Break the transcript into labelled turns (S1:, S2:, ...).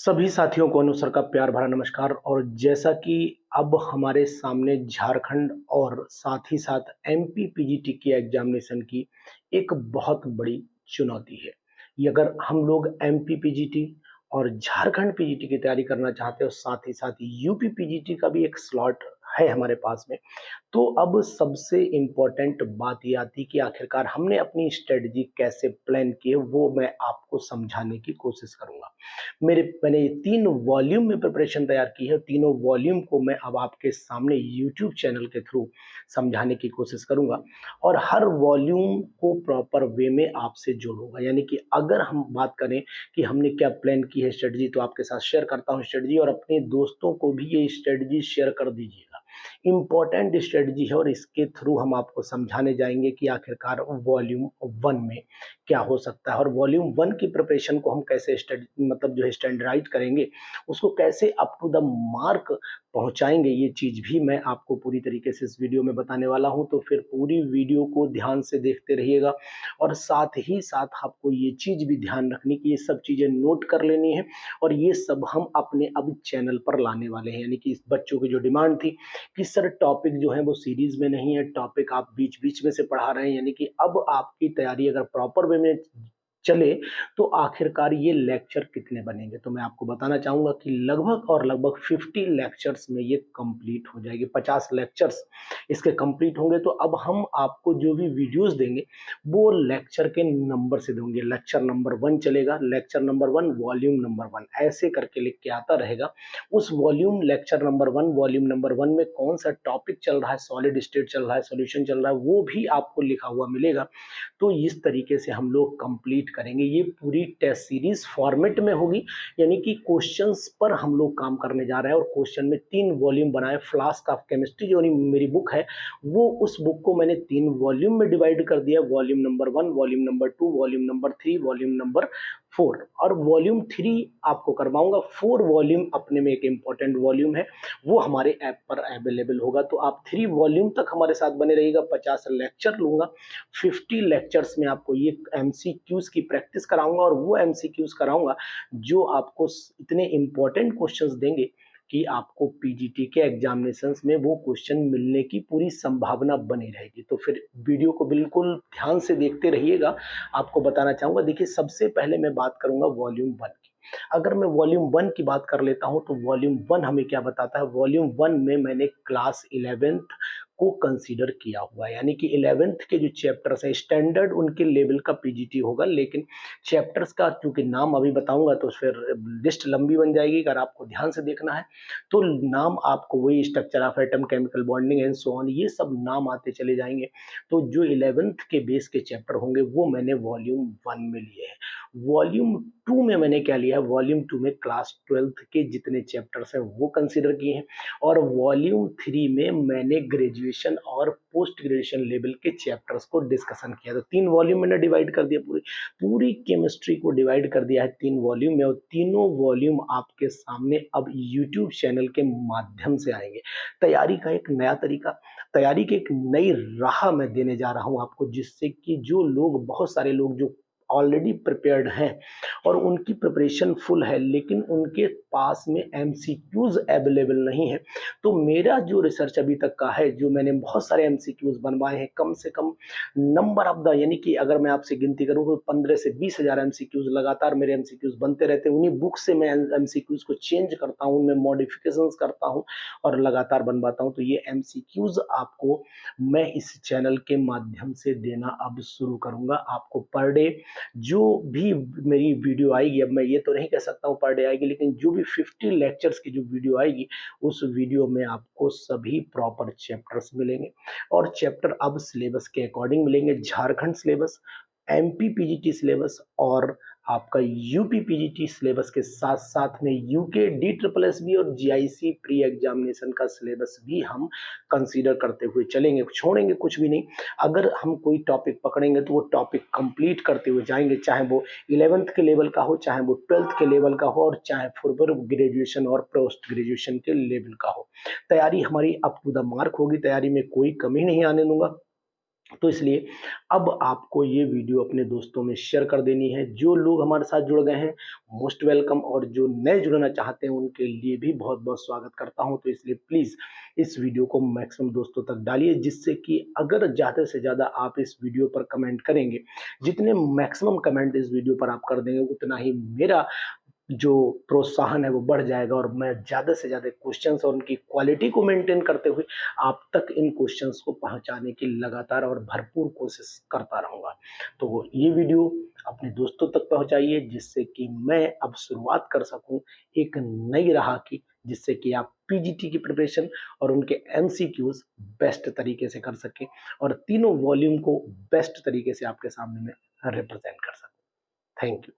S1: सभी साथियों को अनुसर का प्यार भरा नमस्कार। और जैसा कि अब हमारे सामने झारखंड और साथ ही साथ एमपी पीजीटी की एग्जामिनेशन की एक बहुत बड़ी चुनौती है। ये अगर हम लोग एमपी पीजीटी और झारखंड पीजीटी की तैयारी करना चाहते हो, साथ ही साथ यूपी पीजीटी का भी एक स्लॉट है हमारे पास में। तो अब सबसे इम्पोर्टेंट बात ये आती है कि आखिरकार हमने अपनी स्ट्रेटजी कैसे प्लान की है, वो मैं आपको समझाने की कोशिश करूंगा। मैंने 3 वॉल्यूम में प्रिपरेशन तैयार की है। तीनों वॉल्यूम को मैं अब आपके सामने यूट्यूब चैनल के थ्रू समझाने की कोशिश करूंगा और हर वॉल्यूम को प्रॉपर वे में आपसे जोड़ूंगा। यानी कि अगर हम बात करें कि हमने क्या प्लान की है स्ट्रेटजी, तो आपके साथ शेयर करता हूं स्ट्रेटजी, और अपने दोस्तों को भी ये स्ट्रेटजी शेयर कर दीजिएगा। इम्पोर्टेंट स्ट्रेटजी है और इसके थ्रू हम आपको समझाने जाएंगे कि आखिरकार वॉल्यूम 1 में क्या हो सकता है और वॉल्यूम 1 की प्रिपरेशन को हम कैसे मतलब जो है स्टैंडर्डाइज करेंगे, उसको कैसे अप टू द मार्क पहुंचाएंगे। ये चीज भी मैं आपको पूरी तरीके से इस वीडियो में बताने वाला हूं। तो फिर पूरी वीडियो को ध्यान से देखते रहिएगा और साथ ही साथ आपको ये चीज भी ध्यान रखनी कि ये सब चीजें नोट कर लेनी है और ये सब हम अपने अब चैनल पर लाने वाले हैं। यानी कि इस बच्चों की जो डिमांड थी कि सर टॉपिक जो है वो सीरीज में नहीं है, टॉपिक आप बीच बीच में से पढ़ा रहे हैं, यानी कि अब आपकी तैयारी अगर प्रॉपर वे में चले तो आखिरकार ये लेक्चर कितने बनेंगे। तो मैं आपको बताना चाहूंगा कि लगभग और लगभग 50 लेक्चर्स में ये कंप्लीट हो जाएगी। 50 लेक्चर्स इसके कंप्लीट होंगे। तो अब हम आपको जो भी वीडियोस देंगे वो लेक्चर के नंबर से देंगे। लेक्चर नंबर 1 चलेगा, लेक्चर नंबर 1, वॉल्यूम नंबर 1, ऐसे करके लिख के आता रहेगा। उस volume lecture number 1, volume number 1 में कौन सा टॉपिक चल रहा है, सॉलिड स्टेट चल रहा है, सॉल्यूशन चल रहा है, वो भी आपको लिखा हुआ मिलेगा। तो इस तरीके से हम लोग कंप्लीट करेंगे। ये पूरी टेस्ट सीरीज फॉर्मेट में होगी, यानी कि क्वेश्चंस पर हम लोग काम करने जा रहे हैं। और क्वेश्चन में 3 वॉल्यूम बनाए। फ्लास्क ऑफ केमिस्ट्री जो मेरी बुक है, वो उस बुक को मैंने 3 वॉल्यूम में डिवाइड कर दिया। Volume number 1, volume number 2, volume number 3, volume number 4, और वॉल्यूम 3 आपको करवाऊंगा। 4 वॉल्यूम अपने में एक इंपॉर्टेंट वॉल्यूम है, वो हमारे ऐप पर अवेलेबल होगा। तो आप 3 वॉल्यूम तक हमारे साथ बने रहिएगा। 50 लेक्चर लूंगा, 50 लेक्चर्स में आपको ये एमसीक्यूज की प्रैक्टिस कराऊंगा और वो एमसीक्यूज कराऊंगा जो आपको इतने इंपॉर्टेंट क्वेश्चंस देंगे कि आपको पीजीटी के एग्जामिनेशंस में वो क्वेश्चन मिलने की पूरी संभावना बनी रहेगी। तो फिर वीडियो को बिल्कुल ध्यान से देखते रहिएगा। आपको बताना चाहूंगा, देखिए सबसे पहले मैं बात करूंगा वॉल्यूम 1 की। अगर मैं वॉल्यूम 1 की बात कर लेता हूं तो वॉल्यूम 1 हमें क्या बताता है। वॉल्यूम 1 में मैंने क्लास 11th को कंसीडर किया हुआ है, यानी कि 11th के जो चैप्टर्स हैं स्टैंडर्ड उनके लेवल का पीजीटी होगा, लेकिन चैप्टर्स का क्योंकि नाम अभी बताऊंगा तो फिर लिस्ट लंबी बन जाएगी। अगर आपको ध्यान से देखना है तो नाम आपको वही structure of atom, chemical bonding and so on, ये सब नाम आते चले जाएंगे। तो जो 11th के बेस के चैप्टर होंगे वो मैंने वॉल्यूम 1 में लिए हैं। वॉल्यूम 2 में मैंने क्या लिया है, वॉल्यूम 2 में क्लास 12th के जितने चैप्टर्स हैं वो कंसीडर किए हैं। और वॉल्यूम 3 में मैंने ग्रेजुएशन और पोस्ट ग्रेजुएशन लेवल के चैप्टर्स को डिस्कशन किया। तो 3 वॉल्यूम मैंने डिवाइड कर दिया, पूरी पूरी केमिस्ट्री को डिवाइड कर दिया है 3 वॉल्यूम में। और तीनों वॉल्यूम आपके सामने अब यूट्यूब चैनल के माध्यम से आएंगे। तैयारी का एक नया तरीका, तैयारी की एक नई राह मैं देने जा रहा हूं आपको, जिससे कि जो लोग, बहुत सारे लोग जो ऑलरेडी प्रिपेयर्ड हैं और उनकी प्रिपरेशन फुल है लेकिन उनके पास में एमसीक्यूज अवेलेबल नहीं है, तो मेरा जो रिसर्च अभी तक का है, जो मैंने बहुत सारे एमसीक्यूज बनवाए हैं, कम से कम नंबर ऑफ द, यानी कि अगर मैं आपसे गिनती करूं तो 15 से 20 हजार एमसीक्यूज लगातार मेरे एमसीक्यूज बनते रहते हैं। उन्हीं बुक से मैं एमसीक्यूज को चेंज करता हूं, उनमें मॉडिफिकेशंस करता हूं और लगातार बनवाता हूं। तो ये एमसीक्यूज आपको मैं इस चैनल के माध्यम से देना अब शुरू करूंगा। आपको पर डे जो भी मेरी वीडियो आएगी, अब मैं ये तो नहीं कह सकता हूँ पर डे आएगी, लेकिन जो भी 50 लेक्चर्स की जो वीडियो आएगी उस वीडियो में आपको सभी प्रॉपर चैप्टर्स मिलेंगे। और चैप्टर अब सिलेबस के अकॉर्डिंग मिलेंगे। Jharkhand syllabus, MP PGT syllabus और आपका यूपी पीजीटी सिलेबस के साथ साथ में UK D triple S B और जीआईसी प्री एग्जामिनेशन का सिलेबस भी हम कंसीडर करते हुए चलेंगे, छोड़ेंगे कुछ भी नहीं। अगर हम कोई टॉपिक पकड़ेंगे तो वो टॉपिक कंप्लीट करते हुए जाएंगे, चाहे वो 11th के लेवल का हो, चाहे वो 12th के लेवल का हो, और चाहे फर्दर ग्रेजुएशन और पोस्ट ग्रेजुएशन के लेवल का हो। तैयारी हमारी अप टू द मार्क होगी, तैयारी में कोई कमी नहीं आने दूंगा। तो इसलिए अब आपको ये वीडियो अपने दोस्तों में शेयर कर देनी है। जो लोग हमारे साथ जुड़ गए हैं, मोस्ट वेलकम, और जो नए जुड़ना चाहते हैं उनके लिए भी बहुत-बहुत स्वागत करता हूँ। तो इसलिए प्लीज़ इस वीडियो को मैक्सिमम दोस्तों तक डालिए, जिससे कि अगर ज़्यादा से ज़्यादा आप इस वीडियो पर कमेंट करेंगे, जितने मैक्सिमम कमेंट इस वीडियो पर आप कर देंगे, उतना ही मेरा जो प्रोत्साहन है वो बढ़ जाएगा और मैं ज़्यादा से ज़्यादा क्वेश्चंस और उनकी क्वालिटी को मेंटेन करते हुए आप तक इन क्वेश्चंस को पहुंचाने की लगातार और भरपूर कोशिश करता रहूँगा। तो ये वीडियो अपने दोस्तों तक पहुंचाइए, जिससे कि मैं अब शुरुआत कर सकूं एक नई राह की, जिससे कि आप पीजीटी की प्रिपरेशन और उनके एमसीक्यूज बेस्ट तरीके से कर सकें और तीनों वॉल्यूम को बेस्ट तरीके से आपके सामने में रिप्रेजेंट कर सकूं। Thank you.